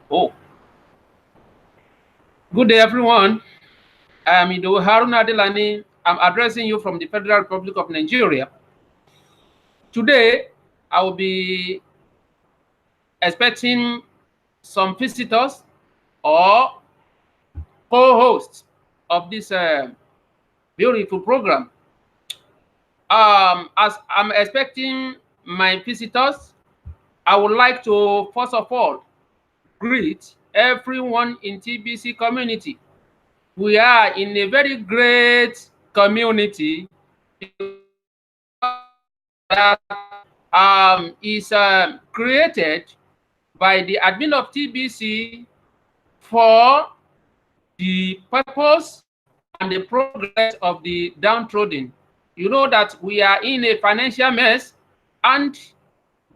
Oh, good day, everyone. I am Haroon. I'm addressing you from the Federal Republic of Nigeria. Today, I will be expecting some visitors or co-hosts of this beautiful program. As I'm expecting my visitors, I would like to first of all greet everyone in TBC community. We are in a very great community that is created by the admin of TBC for the purpose and the progress of the downtrodden. You know that we are in a financial mess and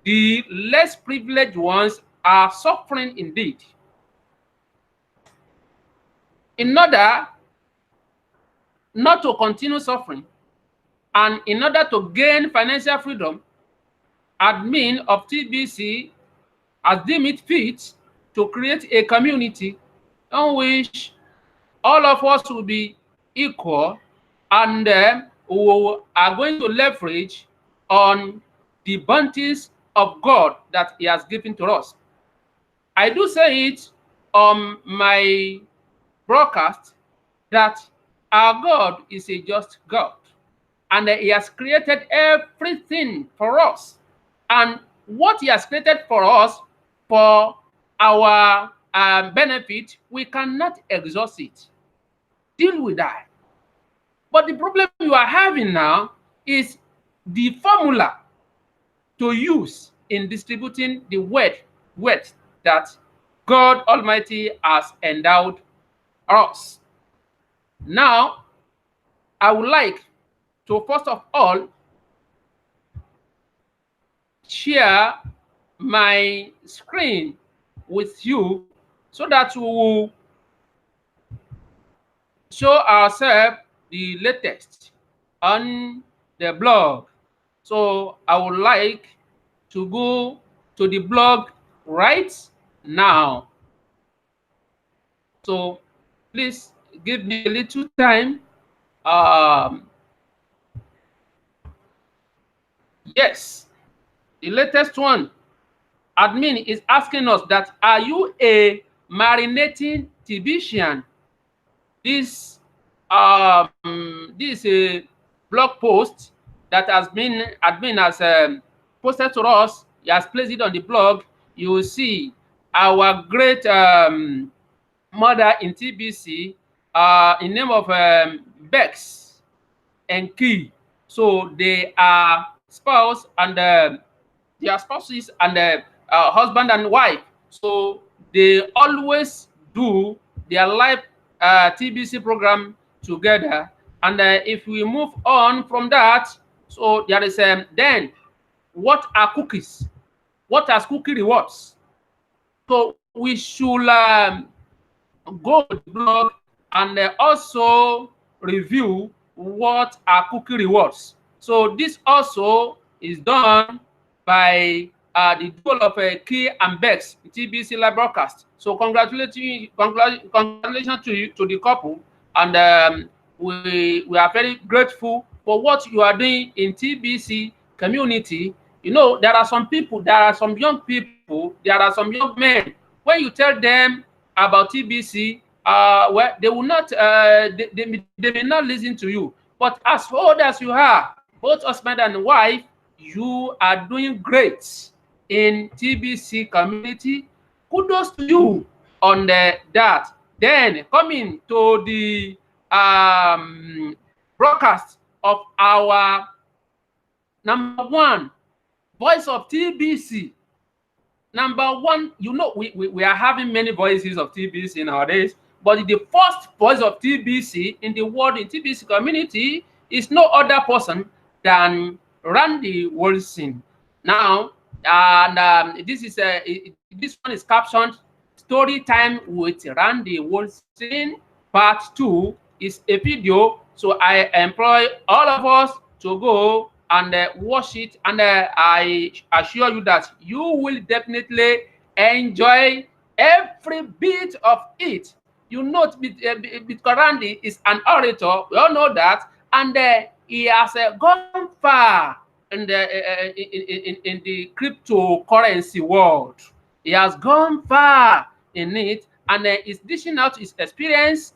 the less privileged ones are suffering indeed. In order not to continue suffering and in order to gain financial freedom, admin of TBC has deemed it fit to create a community in which all of us will be equal and we are going to leverage on the bounties of God that He has given to us. I do say it on my broadcast that our God is a just God and He has created everything for us. And what He has created for us for our benefit, we cannot exhaust it. Deal with that. But the problem you are having now is the formula to use in distributing the wealth that God Almighty has endowed us. Now, I would like to first of all share my screen with you so that we will show ourselves the latest on the blog. So I would like to go to the blog right now. So please give me a little time. Yes, the latest one. Admin is asking us that, are you a marinating TBCian? This is a blog post that has been admin has posted to us. He has placed it on the blog. You will see our great mother in TBC in name of Bex and Key. So they are spouse and they are spouses and husband and wife. So they always do their live TBC program together. And if we move on from that, so there is then what are cookies? What are cookie rewards? So we should go to the blog and also review what are cookie rewards. So this also is done by the duo of Key and Bex TBC live broadcast. So congratulations to you, to the couple, and we are very grateful for what you are doing in TBC community. You know, there are some people, there are some young people, there are some young men. When you tell them about TBC, well, they will not, they may not listen to you. But as old as you are, both husband and wife, you are doing great in TBC community. Kudos to you on that. Then coming to the broadcast of our number one voice of TBC. Number one, you know, we are having many voices of TBC nowadays, but the first voice of TBC in the world in TBC community is no other person than Randy Wilson. Now, and this one is captioned "Story Time with Randy Wilson." Part 2 is a video, so I employ all of us to go and watch it, and I assure you that you will definitely enjoy every bit of it. You note Bitcoin is an orator, we all know that, and he has gone far in the cryptocurrency world. He has gone far in it, and is dishing out his experience.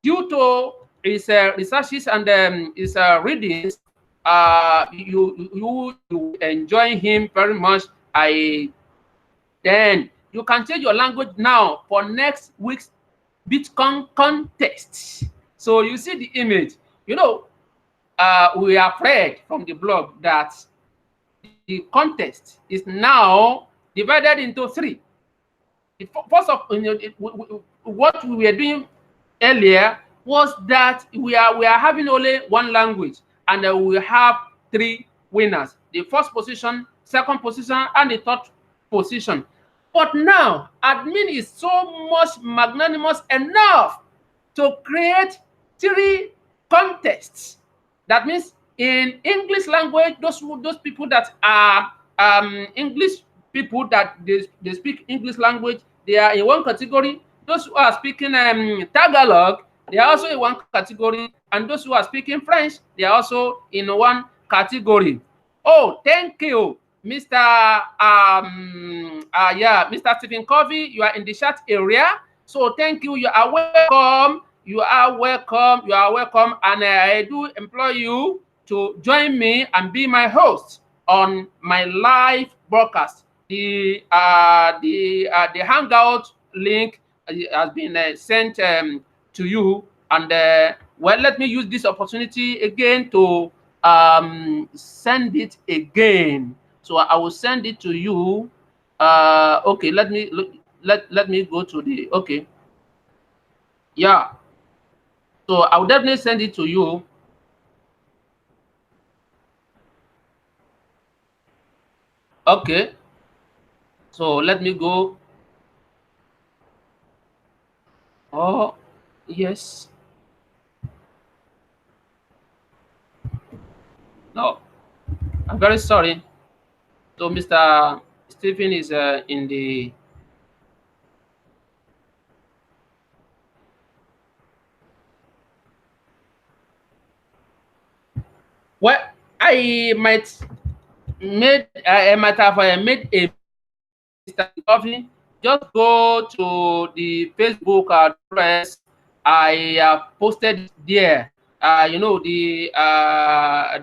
Due to his researches and his readings, you enjoy him very much. Then you can change your language now for next week's Bitcoin contest. So you see the image. You know, we are afraid from the blog that the contest is now divided into three. First of what we were doing earlier was that we are having only one language, and we have three winners: the first position, second position, and the third position. But now admin is so much magnanimous enough to create three contests. That means in English language, those people that are English people that they speak English language, they are in one category. Those who are speaking Tagalog, they are also in one category, and those who are speaking French, they are also in one category. Oh, thank you, Mr. Mr. Stephen Covey. You are in the chat area, so thank you. You are welcome. You are welcome. You are welcome, and I do implore you to join me and be my host on my live broadcast. The Hangout link has been sent to you, and well, let me use this opportunity again to send it again. So I will send it to you. Okay, let me go to the okay. Yeah. So I'll definitely send it to you. Okay. So let me go. Oh, yes. No, I'm very sorry. So Mr. Stephen is in the. Well, I might have made a Mr. Coffee. Just go to the Facebook address. I posted there. You know, the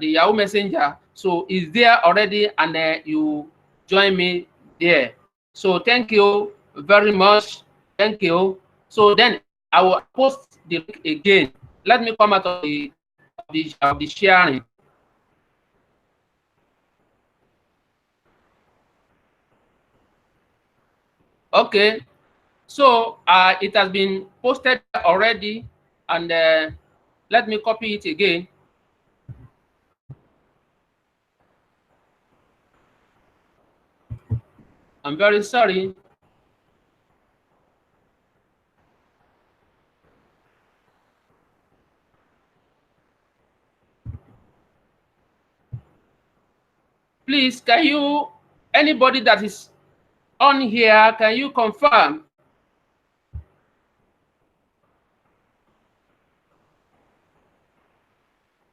Yahoo Messenger. So it's there already, and you join me there. So thank you very much. Thank you. So then I will post the link again. Let me come out of the sharing. Okay. So it has been posted already, and let me copy it again. I'm very sorry. Please, can you, anybody that is on here, can you confirm?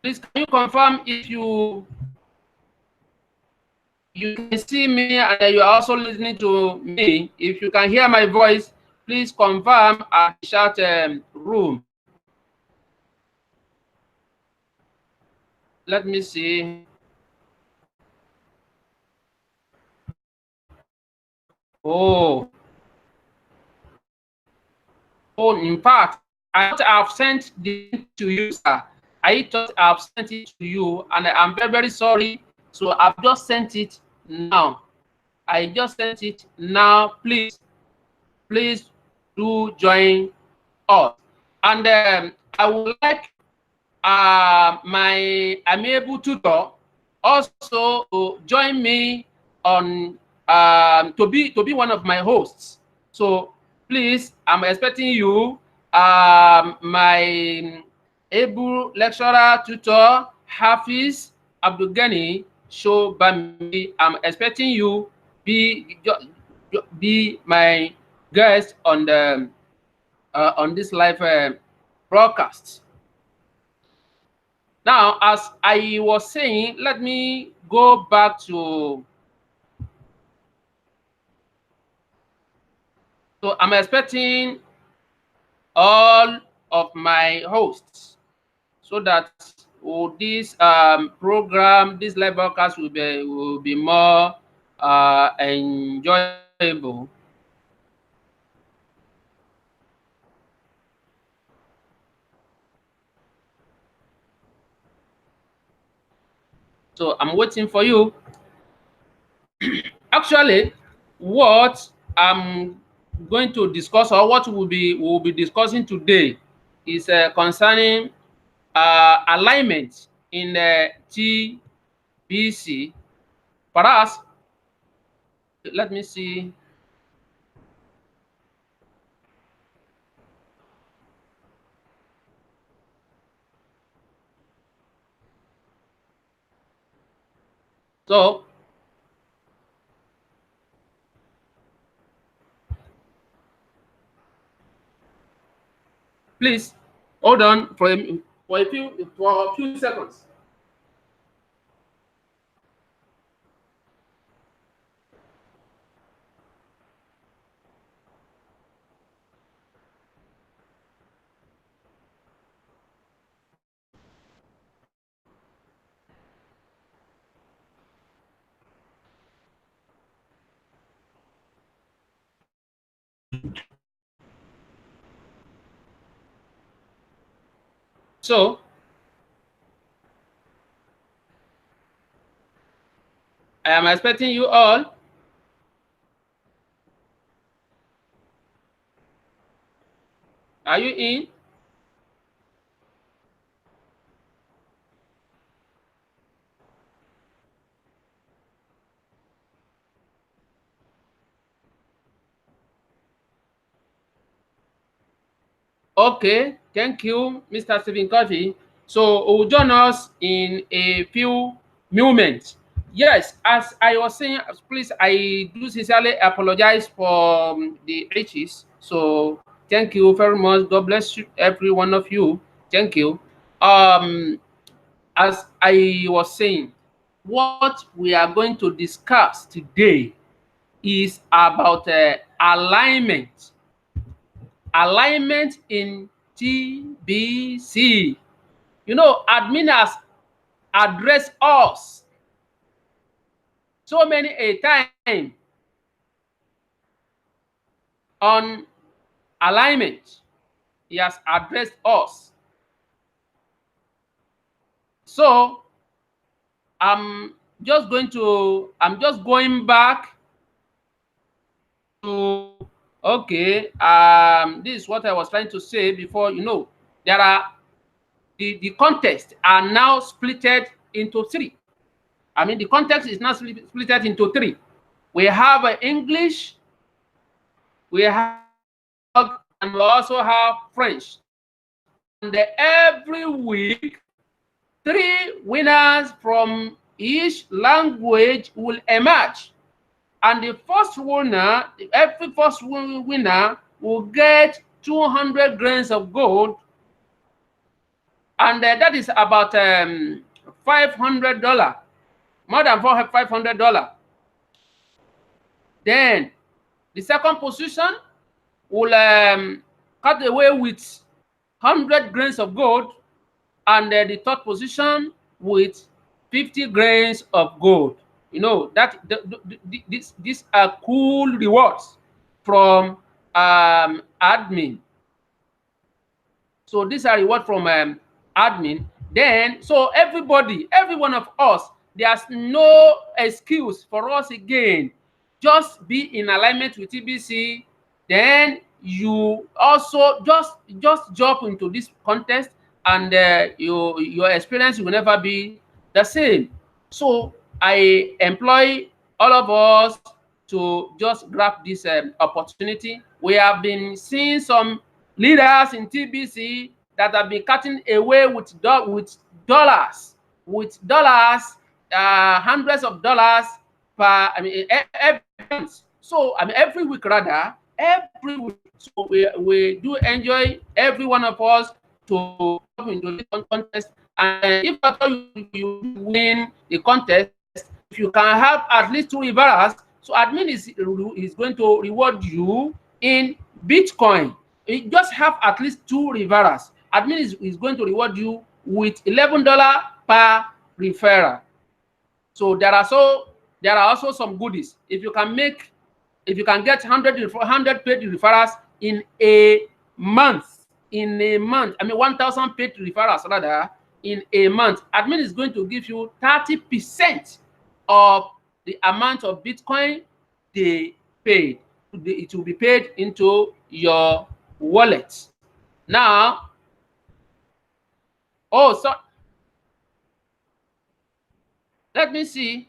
Please, can you confirm if you can see me and you are also listening to me? If you can hear my voice, please confirm at the chat room. Let me see. Oh, in fact, I thought I've sent the link to you, sir. I thought I've sent it to you, and I'm very, very sorry. So I've just sent it now. I just sent it now. Please do join us. And I would like my amiable tutor also to join me on to be one of my hosts. So please, I'm expecting you. My able lecturer, tutor, Hafiz Abdul Ghani Shobami. I'm expecting you be my guest on this live broadcast. Now, as I was saying, let me go back to. So I'm expecting all of my hosts so that this program, this live broadcast will be more enjoyable. So I'm waiting for you. Actually, what I'm going to discuss, or what we'll be discussing today, is concerning alignment in TBC. Perhaps, let me see. So, please hold on for a few seconds. So, I am expecting you all. Are you in? Okay, thank you, Mr. Stephen Covey. So, will join us in a few moments. Yes, as I was saying, please, I do sincerely apologize for the H's. So, thank you very much. God bless you, every one of you. Thank you. Um, as I was saying, what we are going to discuss today is about alignment. Alignment in TBC. You know, admin has addressed us so many a time on alignment. He has addressed us. So I'm just going back to, okay, this is what I was trying to say before. You know, there are the context are now splitted into three. I mean, the context is now splitted into three. We have English, we have, and we also have French. And every week, three winners from each language will emerge. And the first winner, every first winner will get 200 grains of gold. And that is about $500, more than $500. Then the second position will cut away with 100 grains of gold, and the third position with 50 grains of gold. You know that these are cool rewards from admin. So these are reward from admin. Then, so everybody, every one of us, there's no excuse for us again. Just be in alignment with TBC. Then you also just jump into this contest, and your experience will never be the same. So I employ all of us to just grab this opportunity. We have been seeing some leaders in TBC that have been cutting away with dollars, hundreds of dollars per, I mean, every month. So I mean, every week rather, every week. So we do enjoy, every one of us, to come into the contest. And if at all you win the contest, if you can have at least 2 referrals, so admin is going to reward you in Bitcoin. You just have at least 2 referrals. Admin is going to reward you with $11 per referral. So there are also some goodies. If you can get 100 paid referrals in a month, I mean 1,000 paid referrals rather in a month, admin is going to give you 30% of the amount of Bitcoin they paid. It will be paid into your wallet. Now, so let me see.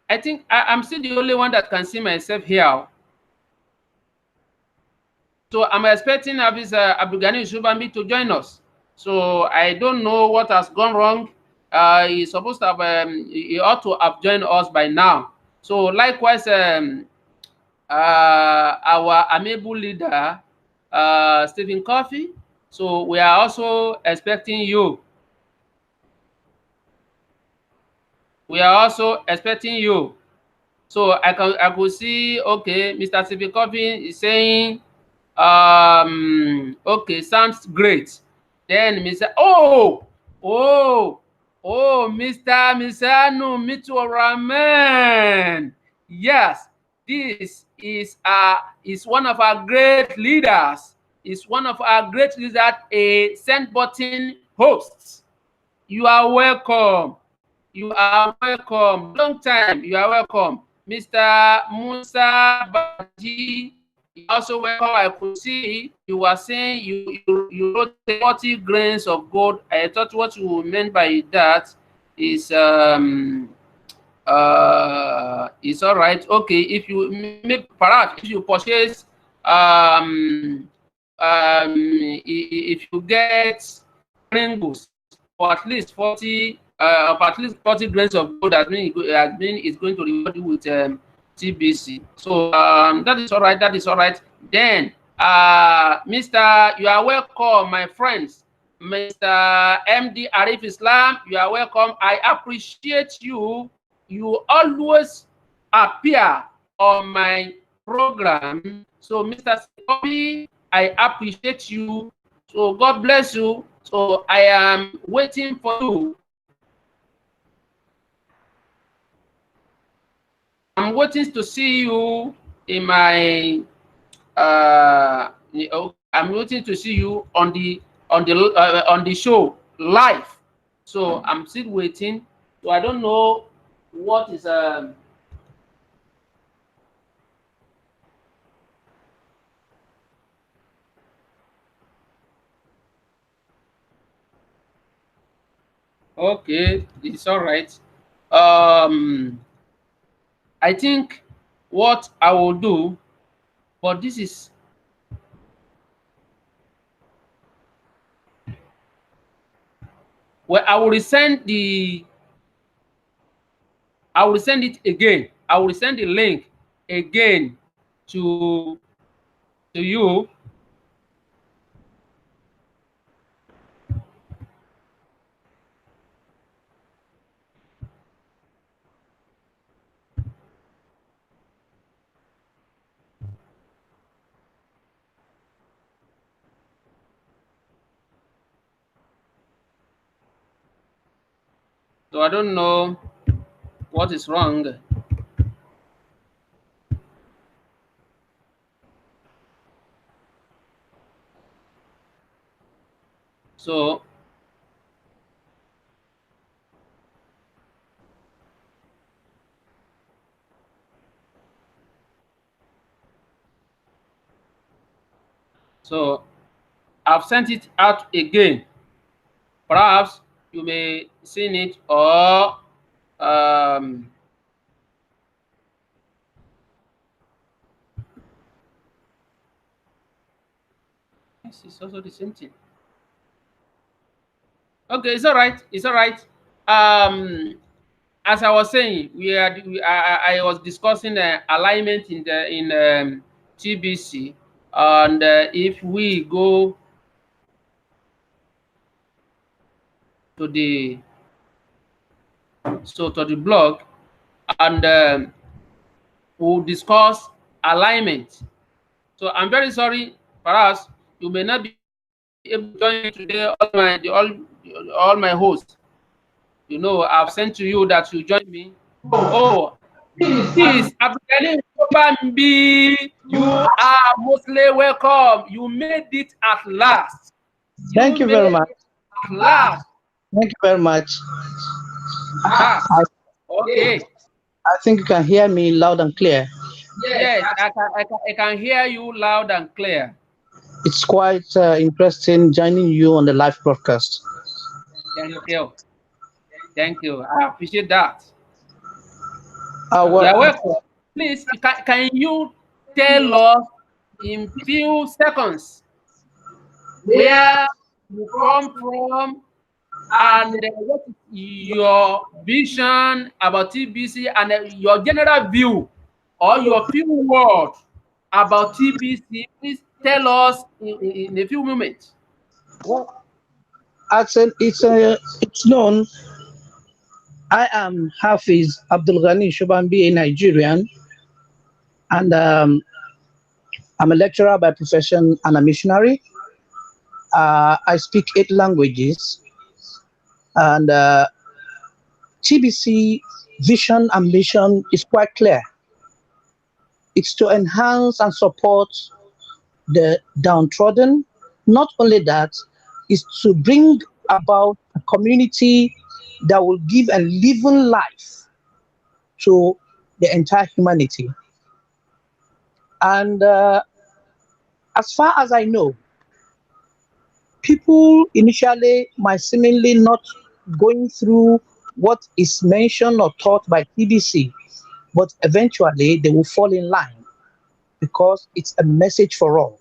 I think I'm still the only one that can see myself here. So I'm expecting Abis Abdulgani Shubambi to join us. So I don't know what has gone wrong. He's supposed to have, he ought to have joined us by now. So likewise, our amiable leader, Stephen Coffey. So we are also expecting you. We are also expecting you. So I could see, okay, Mr. Stephen Coffey is saying, okay, sounds great. Then Mr. Mr. Misanu Mituraman. Yes, this is one of our great leaders. Is one of our great leaders, a send button host. You are welcome. You are welcome. Long time. You are welcome. Mr. Musa Baji, also welcome. I could see you were saying you wrote 40 grains of gold. I thought what you meant by that is it's all right. Okay, if you perhaps if you purchase if you get Pringles for at least 40 grains of gold, admin is going to reward you with TBC. So that is all right. That is all right. Then, Mr. You are welcome, my friends. Mr. MD Arif Islam, you are welcome. I appreciate you. You always appear on my program. So, Mr. Sikobi, I appreciate you. So, God bless you. So, I am waiting for you. I'm waiting to see you in my. I'm waiting to see you on the show live. So I'm still waiting. So I don't know what is okay, it's all right. I think what I will do, but this is well, I will resend it again. I will send the link again to you. So I don't know what is wrong. So I've sent it out again. Perhaps you may see it, or This is also the same thing. Okay, it's all right. It's all right. As I was saying, I was discussing alignment in TBC, and if we go to the to the blog, and we'll discuss alignment. So I'm very sorry, perhaps you may not be able to join me today. All my hosts, I've sent to you that you join me. Oh, please, Abdulkarim Bambi, you are mostly welcome. You made it at last. Thank You you made very it much. at last. Thank you very much. Ah, I, okay. I think you can hear me loud and clear. Yes, I can hear you loud and clear. It's quite interesting joining you on the live broadcast. Thank you. Thank you. I appreciate that. You Well, are welcome. Please, can you tell us in few seconds where you come from and what is your vision about TBC and your general view or your few words about TBC? Please tell us in a few moments. well, it's known. I am Hafiz Abdul Ghani Shobambi, a Nigerian, and I'm a lecturer by profession and a missionary. I speak 8 languages, and TBC vision and mission is quite clear. It's to enhance and support the downtrodden. Not only that, is to bring about a community that will give a living life to the entire humanity. And as far as I know, people initially might seemingly not going through what is mentioned or taught by TBC, but eventually they will fall in line because it's a message for all.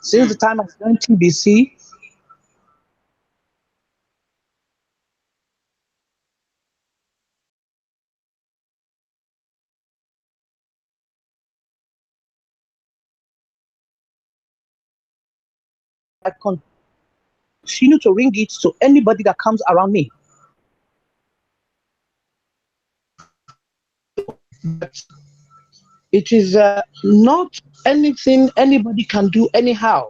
Since the Hmm. time I joined TBC, I continue to ring it to anybody that comes around me. It is not anything anybody can do anyhow.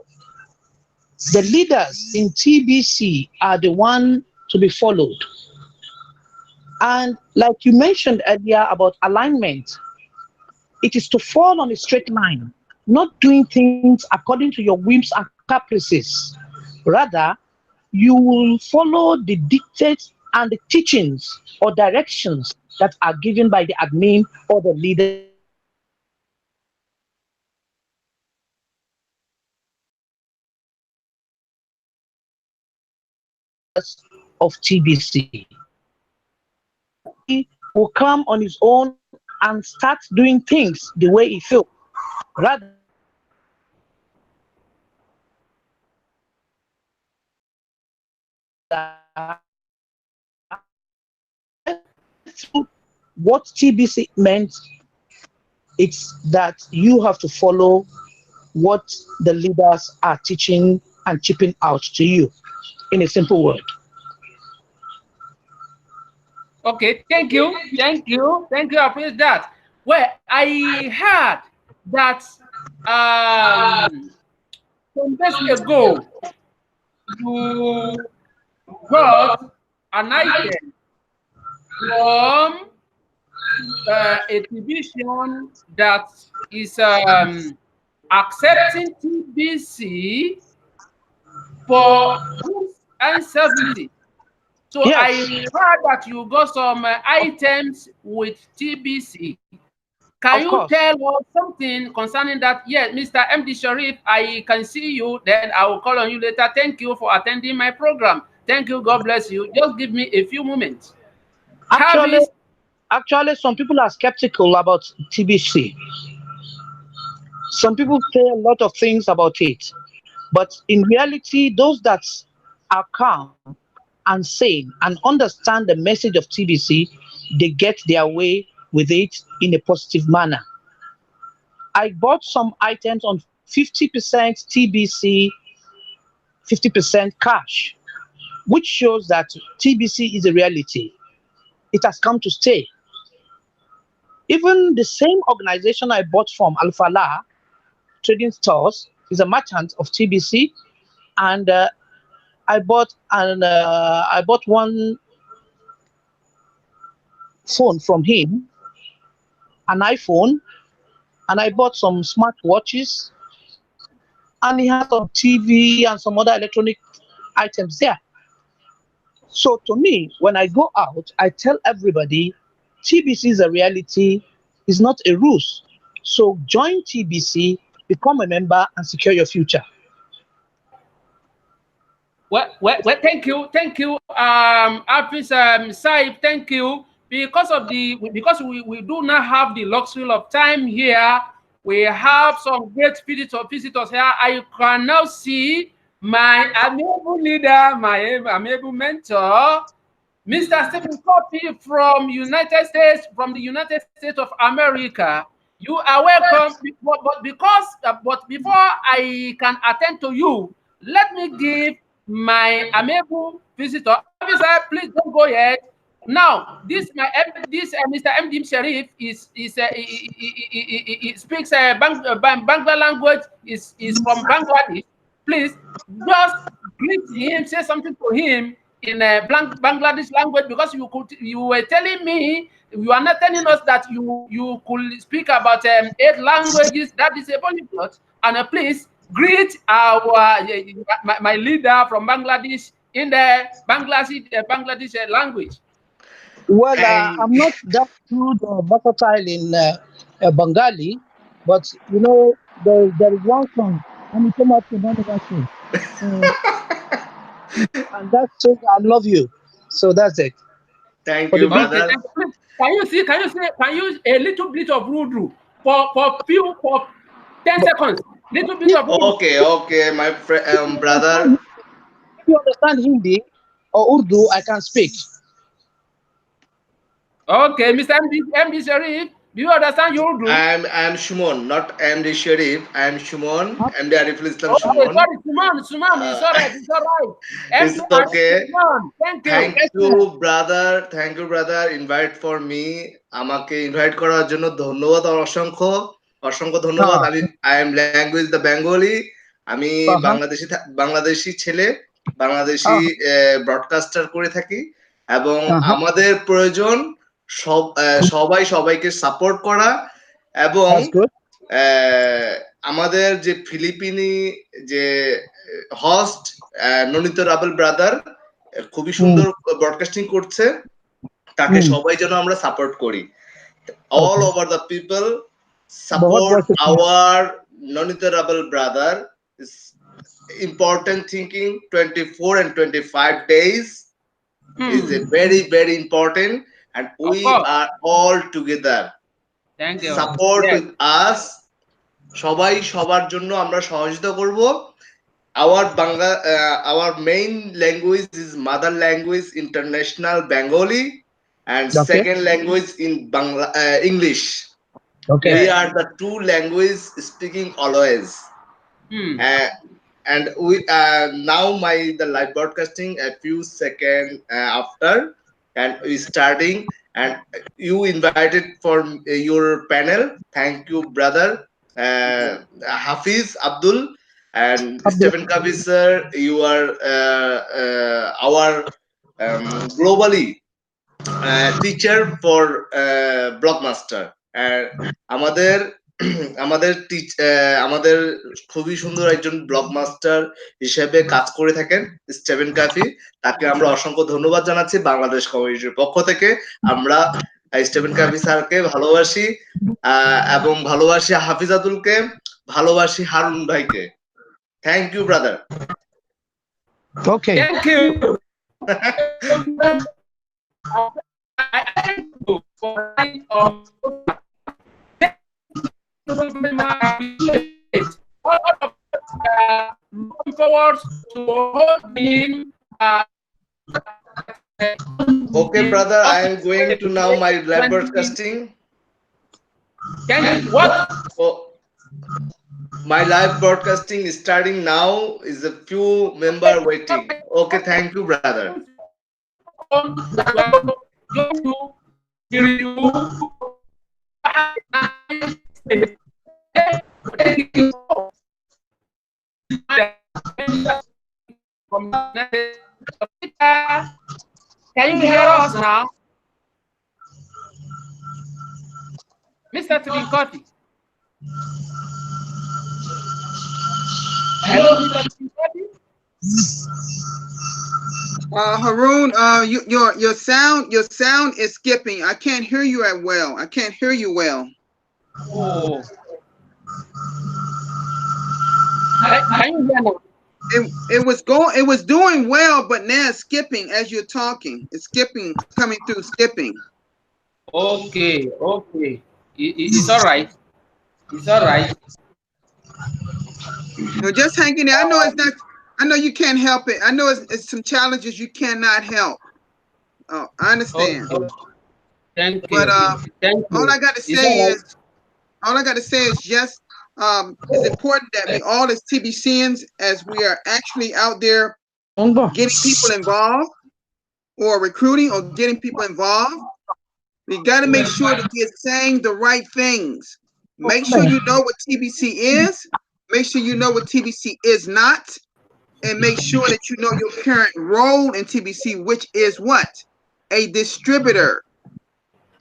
The leaders in TBC are the one to be followed. And like you mentioned earlier about alignment, it is to fall on a straight line, not doing things according to your whims and caprices. Rather, you will follow the dictates and the teachings or directions that are given by the admin or the leaders of TBC. Will come on his own and start doing things the way he feels. Rather, what TBC meant, it's that you have to follow what the leaders are teaching and chipping out to you in a simple word. Okay, thank you. Thank you. Thank you. I appreciate that. Well, I heard that some days ago you got an item from a division that is accepting TBC for goods and services. So I Yes, heard that you got some items with TBC. Can of you course. tell us something concerning that? Yes, Mr. MD Sharif, I can see you. Then I will call on you later. Thank you for attending my program. Thank you. God bless you. Just give me a few moments. Actually, Harvest. actually, some people are skeptical about TBC. Some people say a lot of things about it. But in reality, those that are calm and sane and understand the message of TBC, they get their way with it in a positive manner. I bought some items on 50% TBC, 50% cash, which shows that TBC is a reality. It has come to stay. Even the same organization I bought from Alfala Trading Stores is a merchant of TBC, and I bought one phone from him, an iPhone, and I bought some smartwatches, and he has some TV and some other electronic items there. So to me, when I go out, I tell everybody TBC is a reality, is not a ruse. So join TBC, become a member, and secure your future. Well, thank you, Hafiz Saib, thank you. Because we do not have the luxury of time here, we have some great visitors here. I can now see my amiable leader, my amiable mentor, Mr. Stephen Copy from the United States of America. You are welcome, but before I can attend to you, let me give my amiable visitor. Officer, please don't go yet. Now, this Mr. MD Sharif he speaks Bangla language. Is from Bangladesh. Please just greet him, say something to him in Bangladesh language, because you were telling me, you are not telling us that you could speak about 8 languages. That is a polyglot. And please greet our my leader from Bangladesh in the Bangladesh language. Well, I'm not that good or versatile in Bengali, but you know, there is one song, and it came out to none of us. And that says I love you. So that's it. Thank For the you, big Okay, brother. can you a little bit of Rudu for 10 seconds? Little bit of Rudu. Okay, my brother. if you understand Hindi or Urdu, I can speak. Okay, Mr. MD Sharif, do you understand Urdu? I'm Shumon, not MD Sharif. I'm Shumon, Huh? MD Ariful Islam Okay, Shumon. sorry, Suman, it's all right, it's all right. MD It's Arif okay. Suman, thank you. Thank you, brother. Thank you, brother. Invite for me. আমাকে invite করার জন্য ধন্যবাদ, অসংখ্য অসংখ্য ধন্যবাদ। Ah, I am language the Bengali. আমি uh-huh, Bangladeshi ছেলে, Bangladeshi uh-huh, broadcaster করে থাকি, এবং uh-huh. আমাদের প্রয়োজন সবাই সবাইকে সাপোর্ট করা, এবং That's good. আমাদের যে ফিলিপিনি যে হস্ট ননিত রাবল ব্রাদার খুবই Mm, সুন্দর ব্রডকাস্টিং করছে, তাকে mm. সবাই যেন আমরা সাপোর্ট করি। All Okay. Over the people बहुत সাপোর্ট बहुत शुक्रिया। আওয়ার ননিত রাবল brother. Important thinking 24 and 25 days is a very important, and Of we course, are all together. thank you. Support Yes. with us. সবাই সবার জন্য আমরা সহযোগিতা করব। Our main language is mother language international Bengali, and Okay. second language in English. Okay. We Yes. are the two language speaking always. Hmm. And we now the live broadcasting a few seconds after, and we starting, and you invited for your panel. Thank you, brother Hafiz Abdul and Abdul. Stephen Kavi sir. You are our globally teacher for blockmaster. আমাদের আমাদের খুবই সুন্দর একজন ব্লকমাস্টার হিসেবে কাজ করে থাকেন Steven কাফি। তাকে আমরা অসংখ্য ধন্যবাদ জানাচ্ছি বাংলাদেশ কমিউনিটির পক্ষ থেকে। আমরা স্টিভেন কাফি স্যারকে ভালোবাসি, এবং ভালোবাসি হাফিজাতুলকে, ভালোবাসি হারুন ভাইকে। Thank you brother. Okay. Thank you. I thank you for very much. All of looking forward to holding. Okay, brother, I am going to now my live broadcasting. What? Oh, my live broadcasting is starting now. Is a few member waiting. Okay, thank you, brother. Can you hear us now? Mr. Tibin Coffee. Hello, Mr. Tibin Coffee. Haroon, your sound is skipping. I can't hear you well. I can't hear you well. Oh. Can you hear now? It was doing well, but now it's skipping as you're talking. It's skipping, coming through skipping. Okay, okay. It's all right. It's all right. No, just hang in there. I know it's not. I know you can't help it. I know it's some challenges you cannot help. Oh, I understand. Okay. Thank you. But Thank you. all I got to say is just it's important that we all as TBCians, as we are actually out there getting people involved or recruiting or getting people involved, we got to make sure that we're saying the right things. Make sure you know what TBC is. Make sure you know what TBC is not. And make sure that you know your current role in TBC, which is what? A distributor.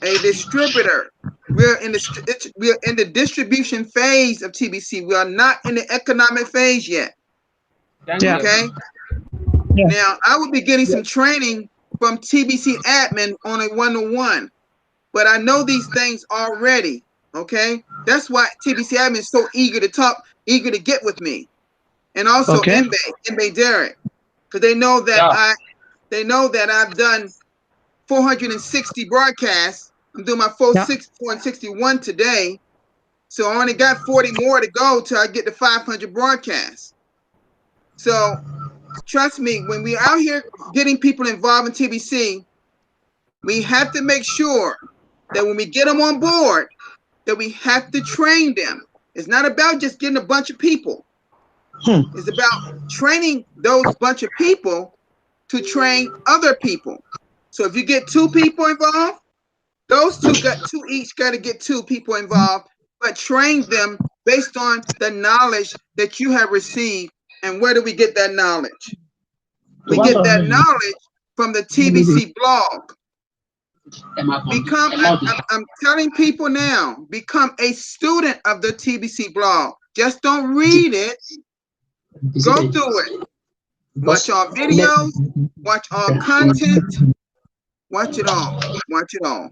A distributor. We're in the distribution phase of TBC. We are not in the economic phase yet. Okay. Yeah. Now I will be getting some training from TBC admin on a 1-on-1, but I know these things already. Okay. That's why TBC admin is so eager to talk, eager to get with me, and also Mbe Derek, because they know that I've done 460 broadcasts. I'm doing my 461 today. So I only got 40 more to go till I get to 500 broadcasts. So trust me, when we're out here getting people involved in TBC, we have to make sure that when we get them on board, that we have to train them. It's not about just getting a bunch of people. It's about training those bunch of people to train other people. So if you get 2 people involved, those two each got to get 2 people involved, but train them based on the knowledge that you have received. And where do we get that knowledge? We get that knowledge from the TBC blog. I'm telling people now, become a student of the TBC blog. Just don't read it. Go through it. Watch all videos, watch all content, watch it all. Watch it all.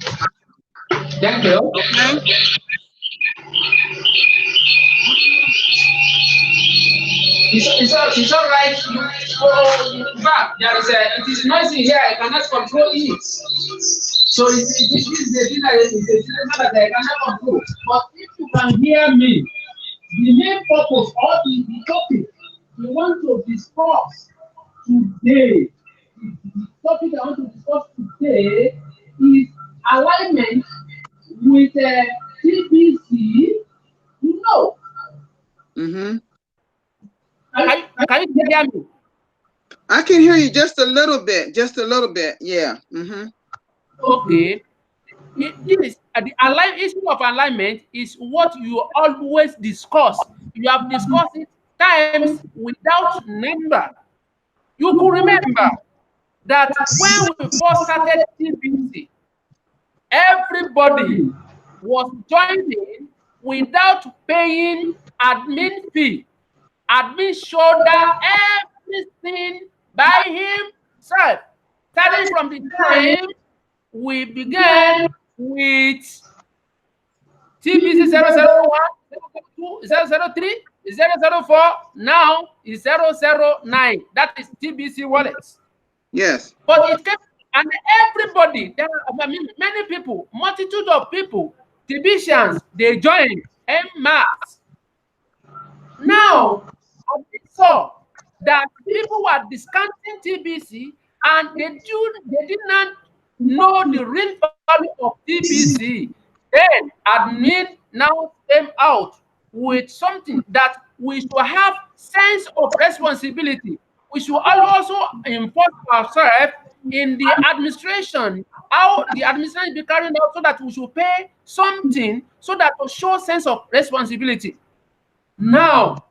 Thank you. Okay? It's all right. But it is noisy here. I cannot control it. So this is the thing that I cannot control. But if you can hear me, the main purpose or the topic we want to discuss today, the topic I want to discuss today is alignment with TBC. No. Can you hear me? I can hear you just a little bit. Just a little bit. Yeah. Okay. This the issue of alignment is what you always discuss. You have discussed it times without number. You could remember that when we first started TBC, everybody was joining without paying admin fee. Admin shoulder everything by himself. Starting from the time we began with TBC 001, 002, 003, 004, now is 009. That is TBC wallets. Yes. But it came, and everybody, there are many people, multitude of people, TBCians, they joined en masse. Now, I think so. that people were discounting TBC and they did not know the real value of TBC. Then admin now came out with something that we should have sense of responsibility. We should also enforce ourselves in the administration, how the administration be carried out, so that we should pay something so that to show sense of responsibility. Now,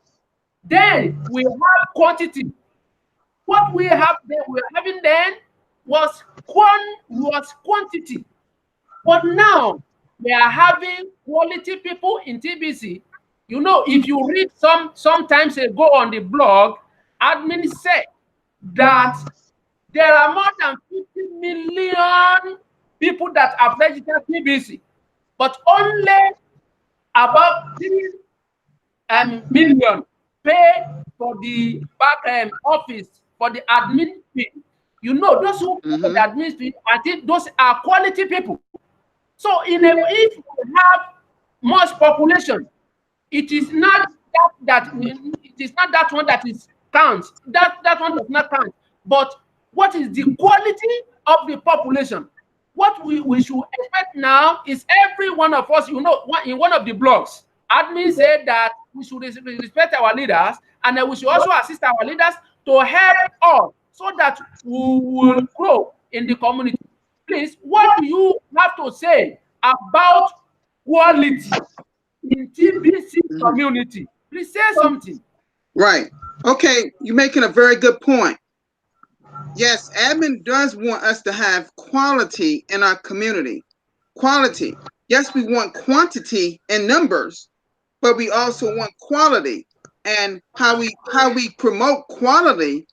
then we have quantity. What we have then we were having then was quantity. But now we are having quality people in TBC. You know, if you read sometimes ago on the blog, admin said that there are more than 50 million people that have registered TBC, but only about 3 million pay for the back office for the admin fee. You know, those who pay for the admin fee, I think those are quality people. So if we have much population, it is not it is not that one that is counts. That one does not count. But what is the quality of the population? What we should expect now is every one of us, you know, in one of the blogs, admin said that we should respect our leaders, and then we should also assist our leaders to help us so that we will grow in the community. Please, what do you have to say about quality in TBC community? Please say something. Right. Okay, you're making a very good point. Yes, admin does want us to have quality in our community. Quality. Yes, we want quantity in numbers, but we also want quality. And how we promote quality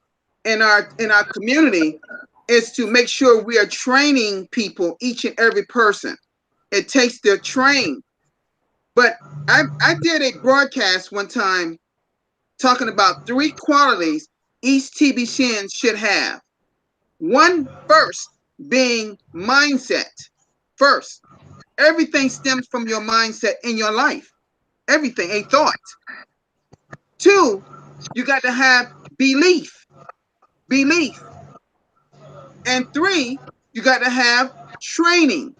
in our community is to make sure we are training people, each and every person. It takes their train. But I did a broadcast one time talking about 3 qualities each TBCN should have. One, first, being mindset. First, everything stems from your mindset in your life. Everything, a thought. 2, you got to have belief. Belief. And 3, you got to have training.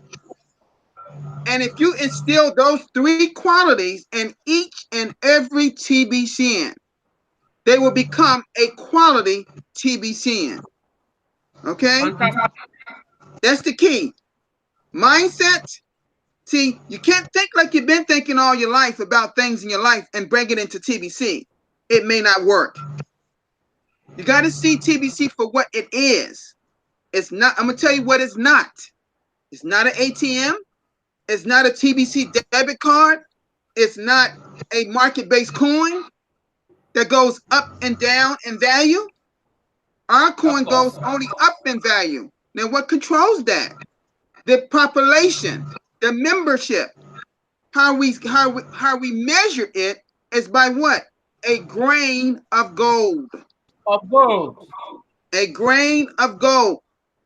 And if you instill those 3 qualities in each and every TBCN, they will become a quality TBCN. Okay? Fantastic. That's the key. Mindset. See, you can't think like you've been thinking all your life about things in your life and bring it into TBC. It may not work. You got to see TBC for what it is. It's not, I'm going to tell you what it's not. It's not an ATM. It's not a TBC debit card. It's not a market-based coin that goes up and down in value. Our coin goes only up in value. Now, what controls that? The population, the membership. How we measure it is by what? A grain of gold. Of gold. A grain of gold.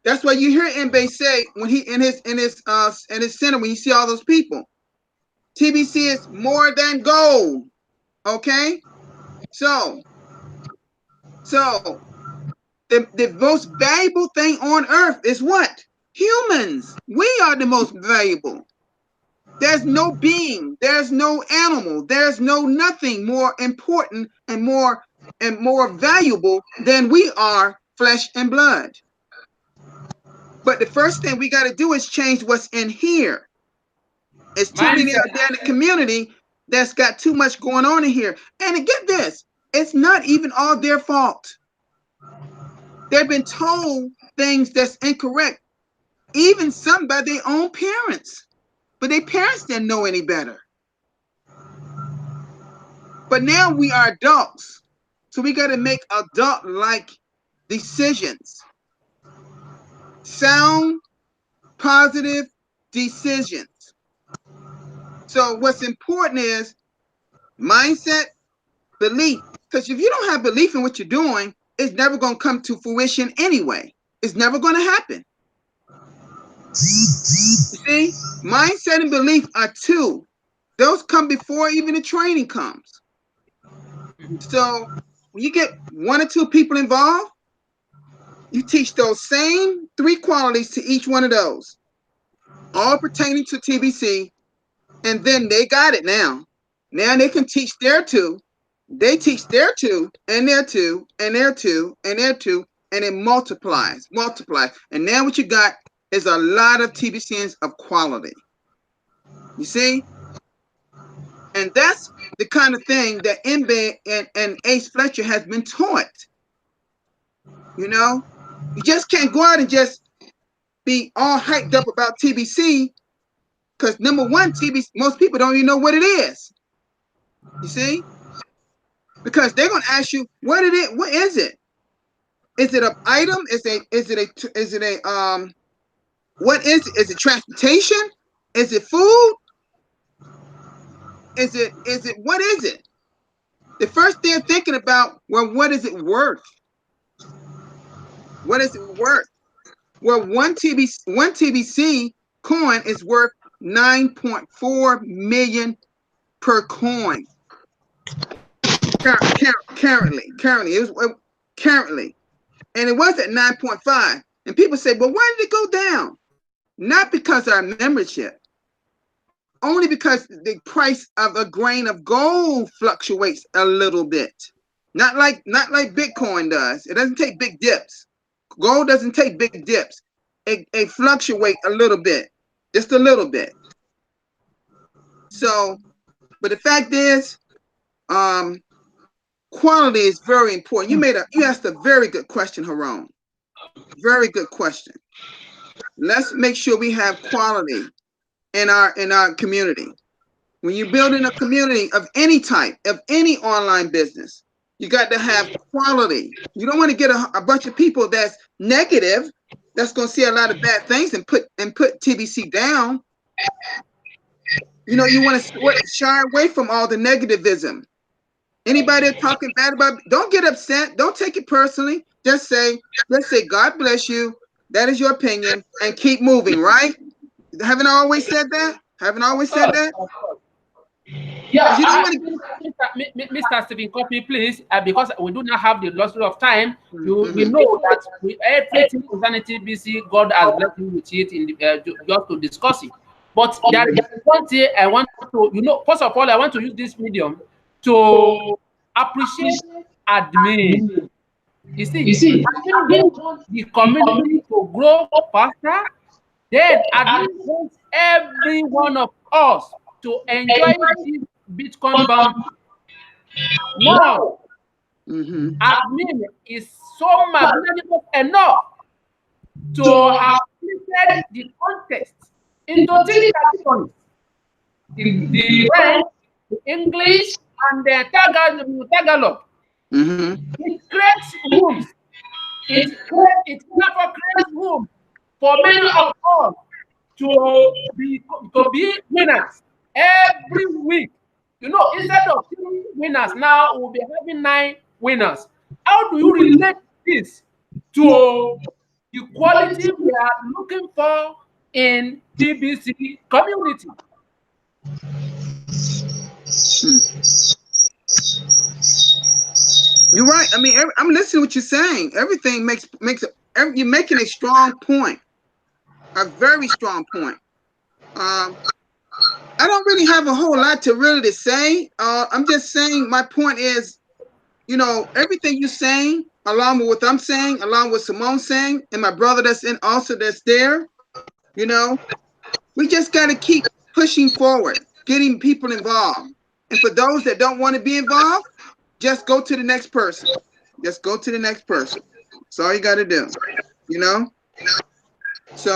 That's why you hear Mbe say when he in his center, when you see all those people, TBC is more than gold. Okay, so the most valuable thing on earth is what? Humans. We are the most valuable. There's no being, there's no animal, there's no nothing more important and more valuable than we are, flesh and blood. But the first thing we got to do is change what's in here. It's too many out there in the community that's got too much going on in here. And get this, it's not even all their fault. They've been told things that's incorrect, even some by their own parents. But their parents didn't know any better. But now we are adults. So we got to make adult-like decisions. Sound, positive decisions. So what's important is mindset, belief. Because if you don't have belief in what you're doing, it's never going to come to fruition anyway. It's never going to happen. See, mindset and belief are 2. Those come before even the training comes. So when you get 1 or 2 people involved, you teach those same 3 qualities to each one of those, all pertaining to TBC, and then they got it now. Now they can teach their 2. They teach their 2, and their 2, and their 2, and their 2, and it multiplies. And now what you got is a lot of TBCNs of quality. You see? And that's the kind of thing that Mbe and Ace Fletcher has been taught. You know? You just can't go out and just be all hyped up about TBC, because number one, TBC, most people don't even know what it is. You see? Because they're gonna ask you, what is it? Is it an item? What is it? Is it transportation? Is it food? What is it? The first thing they're thinking about, well, what is it worth? What is it worth? Well, one TBC coin is worth 9.4 million per coin. Currently, and it was at 9.5. And people say, well, why did it go down? Not because of our membership, only because the price of a grain of gold fluctuates a little bit. Not like Bitcoin does. It doesn't take big dips. Gold doesn't take big dips. It fluctuates a little bit, just a little bit. So, but the fact is, quality is very important. You asked a very good question, Haroon. Very good question. Let's make sure we have quality in our community. When you're building a community of any type, of any online business, you got to have quality. You don't want to get a bunch of people that's negative, that's going to see a lot of bad things and put TBC down. You know, you want to shy away from all the negativism. Anybody talking bad about, don't get upset. Don't take it personally. Just say, let's say, God bless you. That is your opinion, and keep moving, right? Haven't I always said that? Haven't I always said that? Yeah, You don't want to... Mr. Stephen Copy, please, because we do not have the luxury of time. We know that everything concerning TBC, God has blessed you with it in just to discuss it. But there is one thing I want to, first of all, I want to use this medium to appreciate admin. You see, admin wants the community to grow faster. Then admin wants every one of us to enjoy this Bitcoin bounty. Now, admin is so magnanimous enough to have split the context into 3 categories: the French, the English, and the Tagalog. It creates rooms. It never creates room for many of us to be winners every week. Instead of 3 winners, now we'll be having 9 winners. How do you relate this to the quality we are looking for in TBC community? You're right. I mean, I'm listening to what you're saying. Everything you're making a strong point, a very strong point. I don't really have a whole lot to say. I'm just saying, my point is, everything you're saying, along with what I'm saying, along with Simone saying, and my brother that's there, we just got to keep pushing forward, getting people involved. And for those that don't want to be involved, just go to the next person. Just go to the next person. That's all you got to do, So,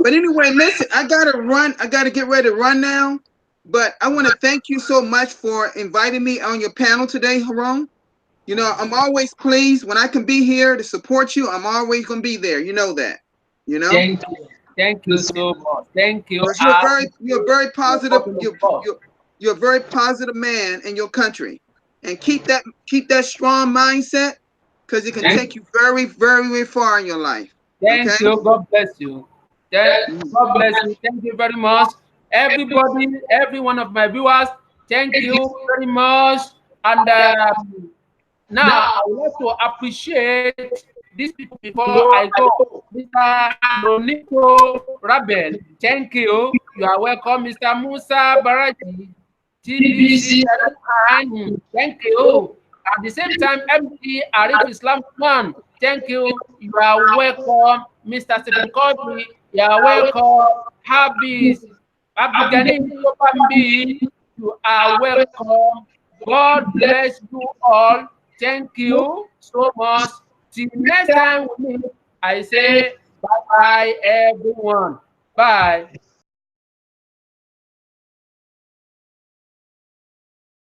but anyway, listen, I got to run. I got to get ready to run now. But I want to thank you so much for inviting me on your panel today, Haroon. I'm always pleased when I can be here to support you. I'm always going to be there. You know that. Thank you so much. Thank you. You're very positive. You're a very positive man in your country, and keep that strong mindset, because it can take you very, very, very far in your life. Thank you. God bless you. God bless you. Thank you very much, everybody. Every one of my viewers. Thank you very much. And now I would like to appreciate these people before I go. Mr. Haroonidowu Rabel, thank you. You are welcome. Mr. Musa Baraji, TBC, thank you. At the same time, MD Arif Islam Khan, thank you. You are welcome. Mr. Stephen Covey, you are welcome. Habis, Abdugani Topambi, you are welcome. God bless you all. Thank you so much. Till next time we meet, I say bye-bye, everyone. Bye.